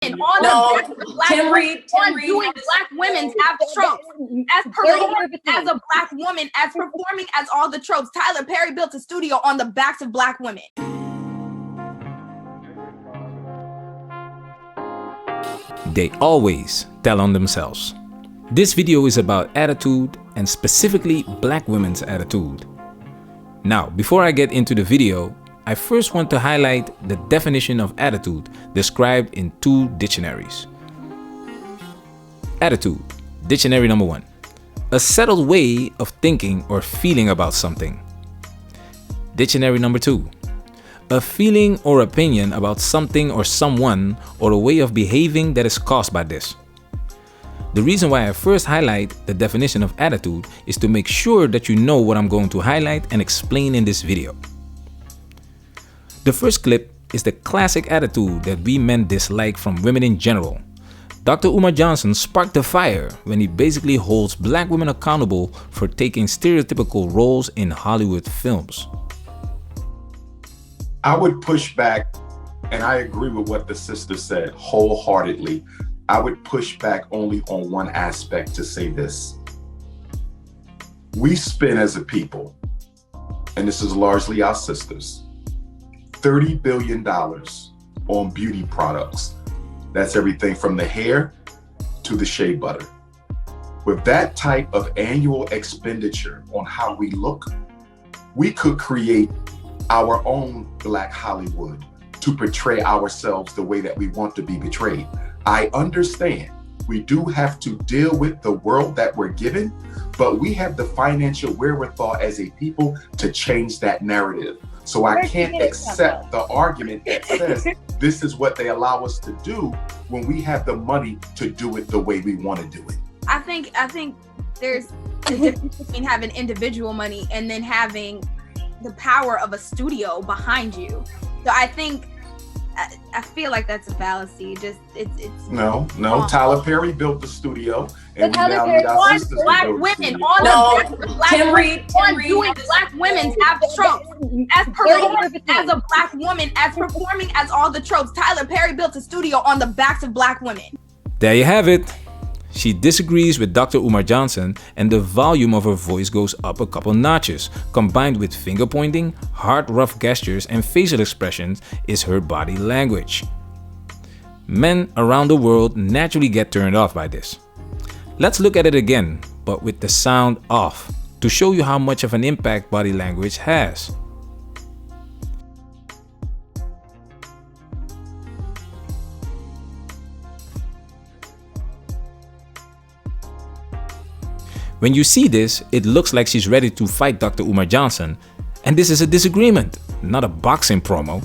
And all the black doing black women have tropes. As a black woman, as performing as all the tropes. Tyler Perry built a studio on the backs of black women. They always tell on themselves. This video is about attitude and specifically black women's attitude. Now, before I get into the video, I first want to highlight the definition of attitude described in 2 dictionaries. Attitude, dictionary number 1. A settled way of thinking or feeling about something. Dictionary number 2. A feeling or opinion about something or someone or a way of behaving that is caused by this. The reason why I first highlight the definition of attitude is to make sure that you know what I'm going to highlight and explain in this video. The first clip is the classic attitude that we men dislike from women in general. Dr. Umar Johnson sparked the fire when he basically holds black women accountable for taking stereotypical roles in Hollywood films. I would push back, and I agree with what the sister said wholeheartedly. I would push back only on one aspect to say this. We spend as a people, and this is largely our sisters, $30 billion on beauty products. That's everything from the hair to the shea butter. With that type of annual expenditure on how we look, we could create our own Black Hollywood to portray ourselves the way that we want to be portrayed. I understand we do have to deal with the world that we're given, but we have the financial wherewithal as a people to change that narrative. So I can't accept the argument that says this is what they allow us to do when we have the money to do it the way we want to do it. I think there's a difference between having individual money and then having the power of a studio behind you. So I feel like that's a fallacy. It's no. Tyler Perry built the studio, and we now need our sisters to black build women. the All of black doing black women have tropes. As a black woman, as performing as all the tropes. Tyler Perry built a studio on the backs of black women. There you have it. She disagrees with Dr. Umar Johnson, and the volume of her voice goes up a couple notches. Combined with finger pointing, hard rough gestures, and facial expressions is her body language. Men around the world naturally get turned off by this. Let's look at it again, but with the sound off, to show you how much of an impact body language has. When you see this, it looks like she's ready to fight Dr. Umar Johnson, and this is a disagreement, not a boxing promo.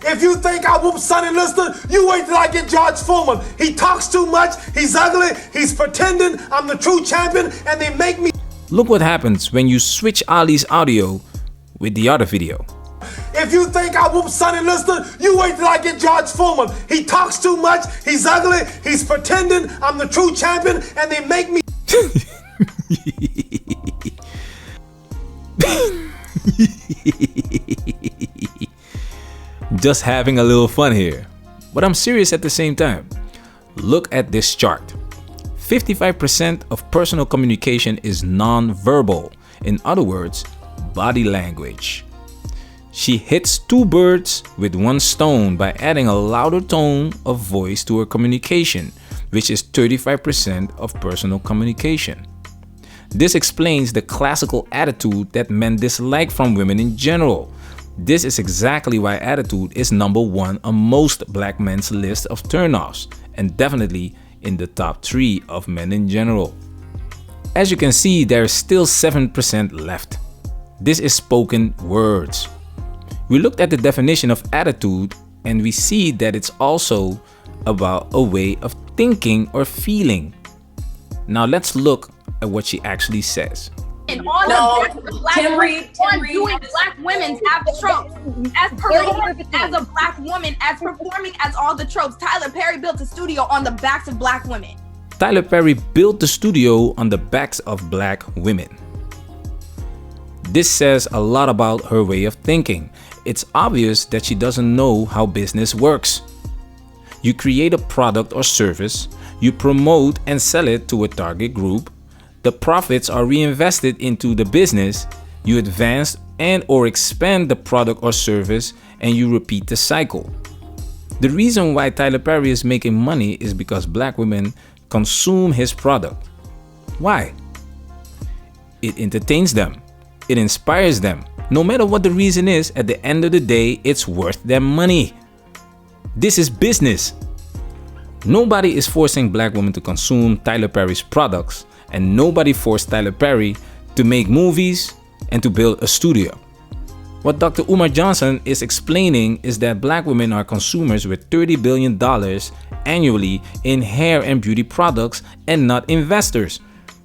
If you think I whoop Sonny Liston, you wait till I get George Foreman. He talks too much, he's ugly, he's pretending I'm the true champion, and they make me. Look what happens when you switch Ali's audio with the other video. If you think I whoop Sonny Liston, you wait till I get George Foreman. He talks too much, he's ugly, he's pretending I'm the true champion, and they make me. Just having a little fun here, but I'm serious at the same time. Look at this chart. 55% of personal communication is non-verbal, in other words, body language. She hits 2 birds with 1 stone by adding a louder tone of voice to her communication, which is 35% of personal communication. This explains the classical attitude that men dislike from women in general. This is exactly why attitude is number 1 on most black men's list of turnoffs, and definitely in the top 3 of men in general. As you can see, there is still 7% left. This is spoken words. We looked at the definition of attitude, and we see that it's also about a way of thinking or feeling. Now let's look at what she actually says. And all doing black women have tropes. As a black woman, as performing as all the tropes. Tyler Perry built a studio on the backs of black women. Tyler Perry built the studio on the backs of black women. This says a lot about her way of thinking. It's obvious that she doesn't know how business works. You create a product or service, you promote and sell it to a target group. The profits are reinvested into the business. You advance and or expand the product or service, and you repeat the cycle. The reason why Tyler Perry is making money is because black women consume his product. Why? It entertains them. It inspires them. No matter what the reason is, at the end of the day, it's worth their money. This is business. Nobody is forcing black women to consume Tyler Perry's products, and nobody forced Tyler Perry to make movies and to build a studio. What Dr. Umar Johnson is explaining is that black women are consumers with $30 billion annually in hair and beauty products and not investors.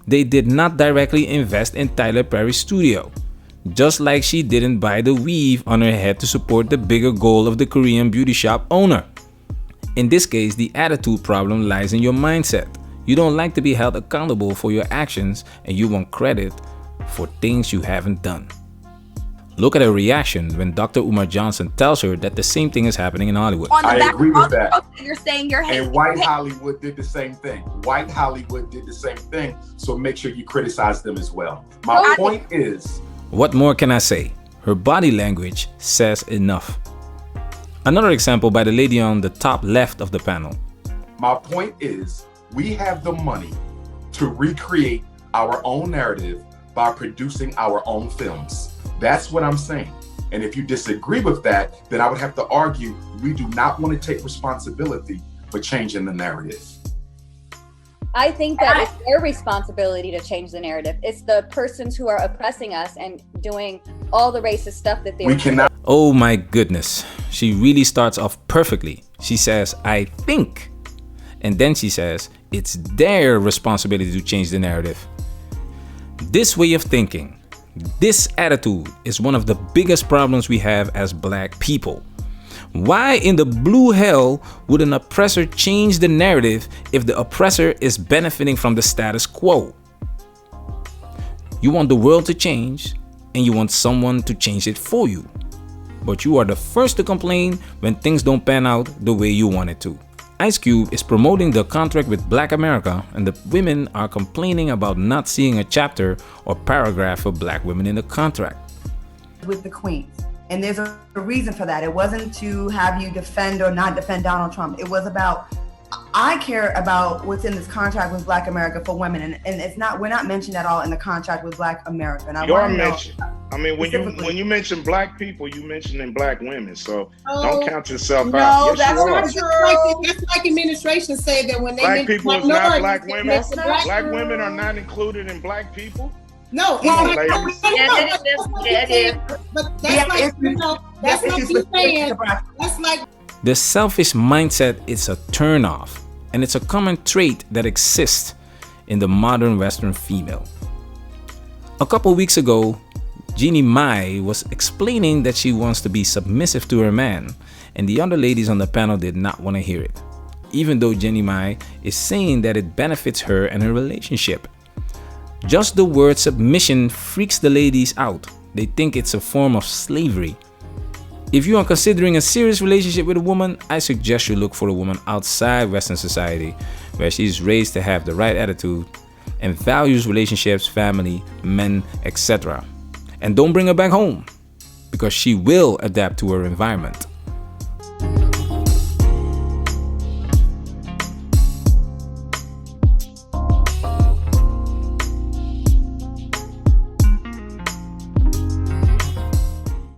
They did not directly invest in Tyler Perry's studio, just like she didn't buy the weave on her head to support the bigger goal of the Korean beauty shop owner. In this case, the attitude problem lies in your mindset. You don't like to be held accountable for your actions, and you want credit for things you haven't done. Look at her reaction when Dr. Umar Johnson tells her that the same thing is happening in Hollywood. On the I back agree with that. You're saying you're hating. And white Hollywood did the same thing. White Hollywood did the same thing. So make sure you criticize them as well. My point is, what more can I say? Her body language says enough. Another example by the lady on the top left of the panel. my point is, we have the money to recreate our own narrative by producing our own films. That's what I'm saying. And if you disagree with that, then I would have to argue we do not want to take responsibility for changing the narrative. I think that it's their responsibility to change the narrative. It's the persons who are oppressing us and doing all the racist stuff that We cannot. Oh my goodness. She really starts off perfectly. She says, I think. And then she says, it's their responsibility to change the narrative. This way of thinking, this attitude is one of the biggest problems we have as black people. Why in the blue hell would an oppressor change the narrative if the oppressor is benefiting from the status quo? You want the world to change and you want someone to change it for you. But you are the first to complain when things don't pan out the way you want it to. Ice Cube is promoting the contract with Black America, and the women are complaining about not seeing a chapter or paragraph for black women in the contract. With the queens. And there's a reason for that. It wasn't to have you defend or not defend Donald Trump. It was about, I care about what's in this contract with Black America for women. And it's not, we're not mentioned at all in the contract with Black America. And I You're want to know, mentioned. I mean, when you mention black people, you mentioning black women. So don't count yourself No, out. that's you not are. true. That's like administration say that when they Black people is not black women. minorities, Black women are not included in black people. No, it's Come on, like, ladies. but that's like, you know, that's like you saying, that's like. The selfish mindset is a turnoff, and it's a common trait that exists in the modern Western female. A couple weeks ago, Jeannie Mai was explaining that she wants to be submissive to her man, and the other ladies on the panel did not want to hear it, even though Jeannie Mai is saying that it benefits her and her relationship. Just the word submission freaks the ladies out. They think it's a form of slavery. If you are considering a serious relationship with a woman, I suggest you look for a woman outside Western society, where she is raised to have the right attitude and values relationships, family, men, etc. And don't bring her back home, because she will adapt to her environment.